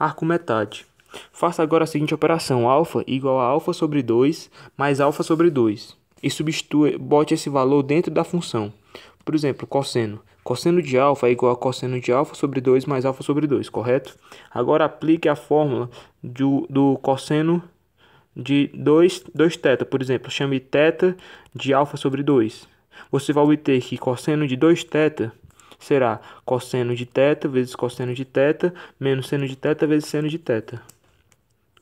arco metade. Faça agora a seguinte operação: alfa igual a alfa sobre 2 mais alfa sobre 2. E substitua, bote esse valor dentro da função. Por exemplo, cosseno. Cosseno de alfa é igual a cosseno de alfa sobre 2 mais alfa sobre 2, correto? Agora aplique a fórmula do cosseno de 2 θ, por exemplo. Chame θ de alfa sobre 2. Você vai obter que cosseno de 2θ será cosseno de θ vezes cosseno de θ menos seno de θ vezes seno de θ.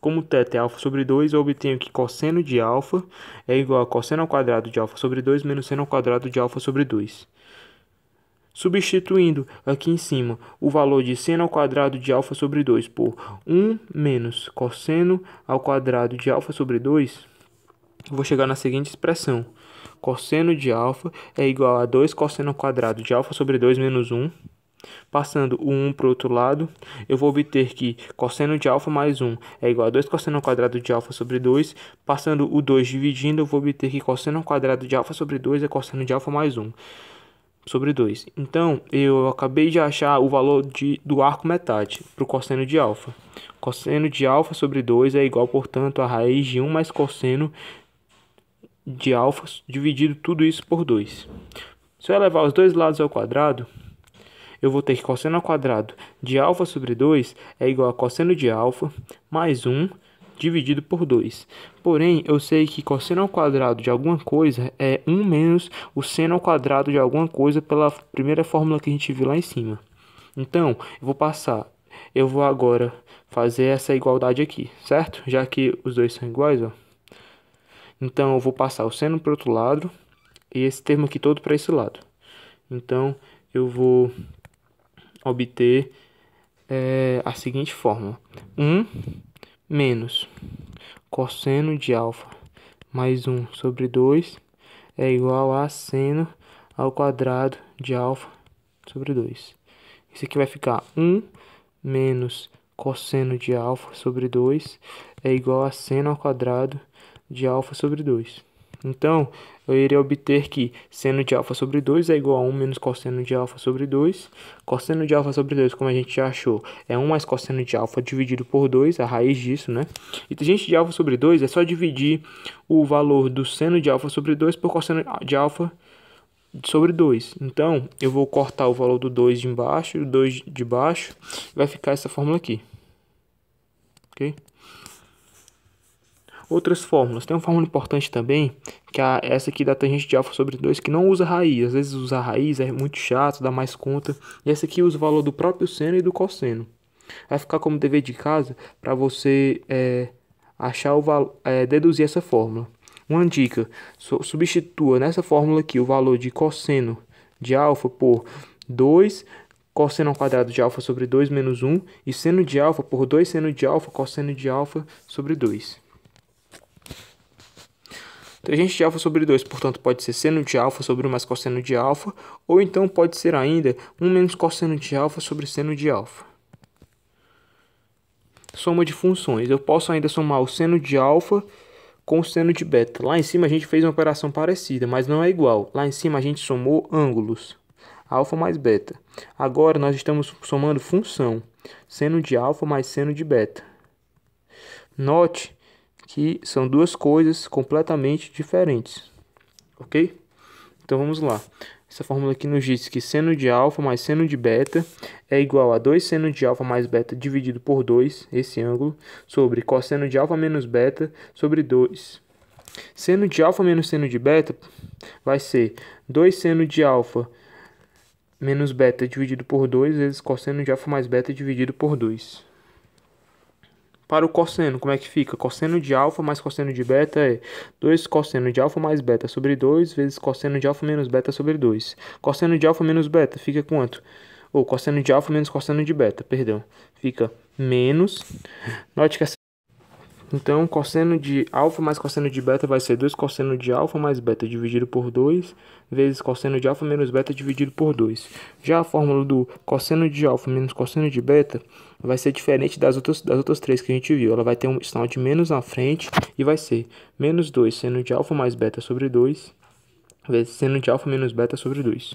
Como θ é alfa sobre 2, eu obtenho que cosseno de alfa é igual a cosseno ao quadrado de alfa sobre 2 menos seno ao quadrado de alfa sobre 2. Substituindo aqui em cima o valor de seno ao quadrado de alfa sobre 2 por 1 menos cosseno ao quadrado de alfa sobre 2, eu vou chegar na seguinte expressão. Cosseno de alfa é igual a 2 cosseno ao quadrado de alfa sobre 2 menos 1. Passando o 1 para o outro lado, eu vou obter que cosseno de alfa mais 1 é igual a 2 cosseno ao quadrado de alfa sobre 2. Passando o 2 dividindo, eu vou obter que cosseno ao quadrado de alfa sobre 2 é cosseno de alfa mais 1 sobre 2. Então, eu acabei de achar o valor do arco metade para o cosseno de alfa. Cosseno de alfa sobre 2 é igual, portanto, a raiz de 1 mais cosseno de alfa dividido tudo isso por 2. Se eu levar os dois lados ao quadrado, eu vou ter que cosseno ao quadrado de alfa sobre 2 é igual a cosseno de alfa mais 1 dividido por 2. Porém, eu sei que cosseno ao quadrado de alguma coisa é 1 menos o seno ao quadrado de alguma coisa pela primeira fórmula que a gente viu lá em cima. Então, eu vou agora fazer essa igualdade aqui, certo? Já que os dois são iguais, ó. Então, eu vou passar o seno para o outro lado e esse termo aqui todo para esse lado. Então, eu vou obter a seguinte fórmula: 1 menos cosseno de alfa mais 1 sobre 2 é igual a seno ao quadrado de alfa sobre 2. Isso aqui vai ficar 1 menos cosseno de alfa sobre 2 é igual a seno ao quadrado de alfa sobre 2. Então, eu irei obter que seno de alfa sobre 2 é igual a 1 menos cosseno de alfa sobre 2. Cosseno de alfa sobre 2, como a gente já achou, é 1 mais cosseno de alfa dividido por 2, a raiz disso, né? E tangente de alfa sobre 2 é só dividir o valor do seno de alfa sobre 2 por cosseno de alfa sobre 2. Então, eu vou cortar o valor do 2 de embaixo e o 2 de baixo, e vai ficar essa fórmula aqui. Ok? Outras fórmulas. Tem uma fórmula importante também, que é essa aqui da tangente de alfa sobre 2, que não usa raiz. Às vezes usar raiz é muito chato, dá mais conta. E essa aqui usa o valor do próprio seno e do cosseno. Vai ficar como dever de casa para você achar deduzir essa fórmula. Uma dica: substitua nessa fórmula aqui o valor de cosseno de alfa por 2 cosseno ao quadrado de alfa sobre 2 menos 1 e seno de alfa por 2 seno de alfa cosseno de alfa sobre 2. Tangente de alfa sobre 2, portanto, pode ser seno de alfa sobre 1 mais cosseno de alfa, ou então pode ser ainda 1 menos cosseno de alfa sobre seno de alfa. Soma de funções. Eu posso ainda somar o seno de alfa com o seno de beta. Lá em cima a gente fez uma operação parecida, mas não é igual. Lá em cima a gente somou ângulos, alfa mais beta. Agora nós estamos somando função, seno de alfa mais seno de beta. Note que são duas coisas completamente diferentes, ok? Então vamos lá. Essa fórmula aqui nos diz que seno de alfa mais seno de beta é igual a 2 seno de alfa mais beta dividido por 2, esse ângulo, sobre cosseno de alfa menos beta sobre 2. Seno de alfa menos seno de beta vai ser 2 seno de alfa menos beta dividido por 2 vezes cosseno de alfa mais beta dividido por 2. Para o cosseno, como é que fica? Cosseno de alfa mais cosseno de beta é 2 cosseno de alfa mais beta sobre 2 vezes cosseno de alfa menos beta sobre 2. Cosseno de alfa menos beta fica quanto? Ou cosseno de alfa menos cosseno de beta, perdão. Fica menos. Note que essa... Então, cosseno de alfa mais cosseno de beta vai ser 2 cosseno de alfa mais beta dividido por 2 vezes cosseno de alfa menos beta dividido por 2. Já a fórmula do cosseno de alfa menos cosseno de beta vai ser diferente das outras três que a gente viu. Ela vai ter um sinal de menos na frente e vai ser menos 2 seno de alfa mais beta sobre 2 vezes seno de alfa menos beta sobre 2.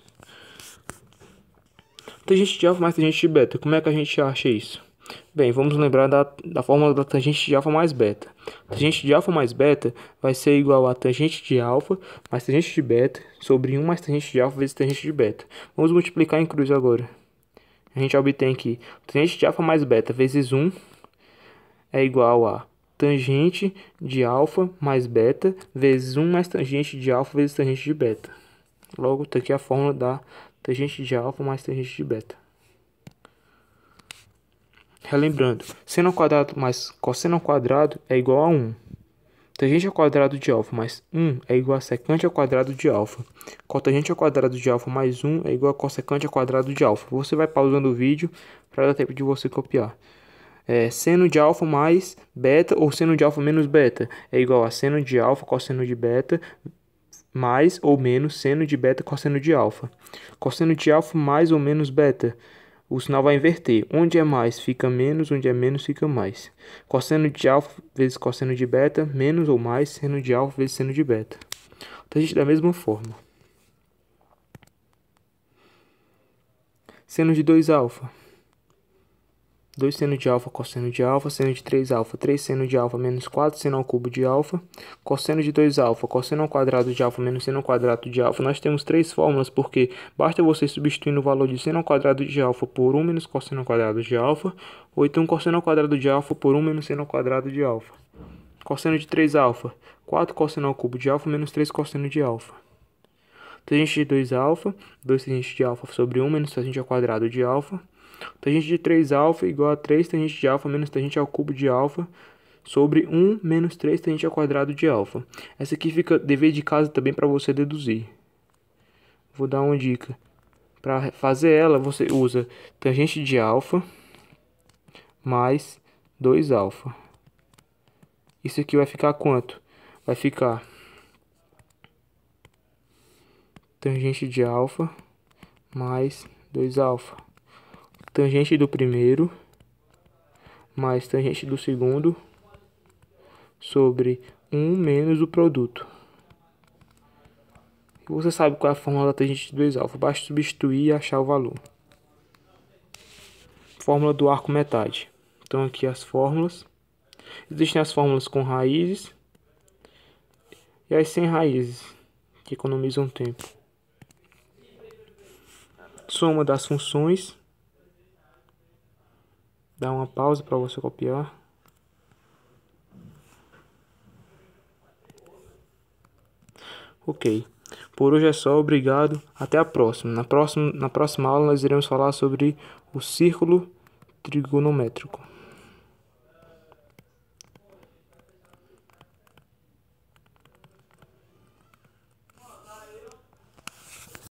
Tangente de alfa mais tangente de beta, como é que a gente acha isso? Bem, vamos lembrar da fórmula da tangente de alfa mais beta. Tangente de alfa mais beta vai ser igual a tangente de alfa mais tangente de beta sobre 1 mais tangente de alfa vezes tangente de beta. Vamos multiplicar em cruz agora. A gente obtém que tangente de alfa mais beta vezes 1 é igual a tangente de alfa mais beta vezes 1 mais tangente de alfa vezes tangente de beta. Logo, está aqui a fórmula da tangente de alfa mais tangente de beta. Relembrando, seno ao quadrado mais cosseno ao quadrado é igual a 1. Tangente ao quadrado de alfa mais 1 é igual a secante ao quadrado de alfa. Cotangente ao quadrado de alfa mais 1 é igual a cossecante ao quadrado de alfa. Você vai pausando o vídeo para dar tempo de você copiar. Seno de alfa mais beta ou seno de alfa menos beta é igual a seno de alfa cosseno de beta mais ou menos seno de beta cosseno de alfa. Cosseno de alfa mais ou menos beta. O sinal vai inverter. Onde é mais fica menos, onde é menos fica mais. Cosseno de alfa vezes cosseno de beta, menos ou mais seno de alfa vezes seno de beta. Então, a gente da mesma forma. Seno de 2 alfa. 2 seno de alfa, cosseno de alfa, seno de 3 alfa, 3 seno de alfa menos 4 seno ao cubo de alfa, cosseno de 2 alfa, cosseno ao quadrado de alfa menos seno ao quadrado de alfa. Nós temos três fórmulas porque basta você substituir o valor de seno ao quadrado de alfa por 1 menos cosseno ao quadrado de alfa, ou então cosseno ao quadrado de alfa por 1 menos seno ao quadrado de alfa. Cosseno de 3 alfa, 4 cosseno ao cubo de alfa menos 3 cosseno de alfa. Tangente de 2 alfa, 2 tangente de alfa sobre 1 menos tangente ao quadrado de alfa. Tangente de 3 alfa igual a 3 tangente de alfa menos tangente ao cubo de alfa sobre 1 menos 3 tangente ao quadrado de alfa. Essa aqui fica dever de casa também para você deduzir. Vou dar uma dica. Para fazer ela, você usa tangente de alfa mais 2 alfa. Isso aqui vai ficar quanto? Vai ficar tangente de alfa mais 2 alfa. Tangente do primeiro mais tangente do segundo sobre 1 menos o produto. E você sabe qual é a fórmula da tangente de 2 alfa. Basta substituir e achar o valor. Fórmula do arco metade. Então aqui as fórmulas. Existem as fórmulas com raízes e as sem raízes, que economizam tempo. Soma das funções. Dá uma pausa para você copiar. Ok. Por hoje é só. Obrigado. Até a próxima. Na próxima aula nós iremos falar sobre o círculo trigonométrico.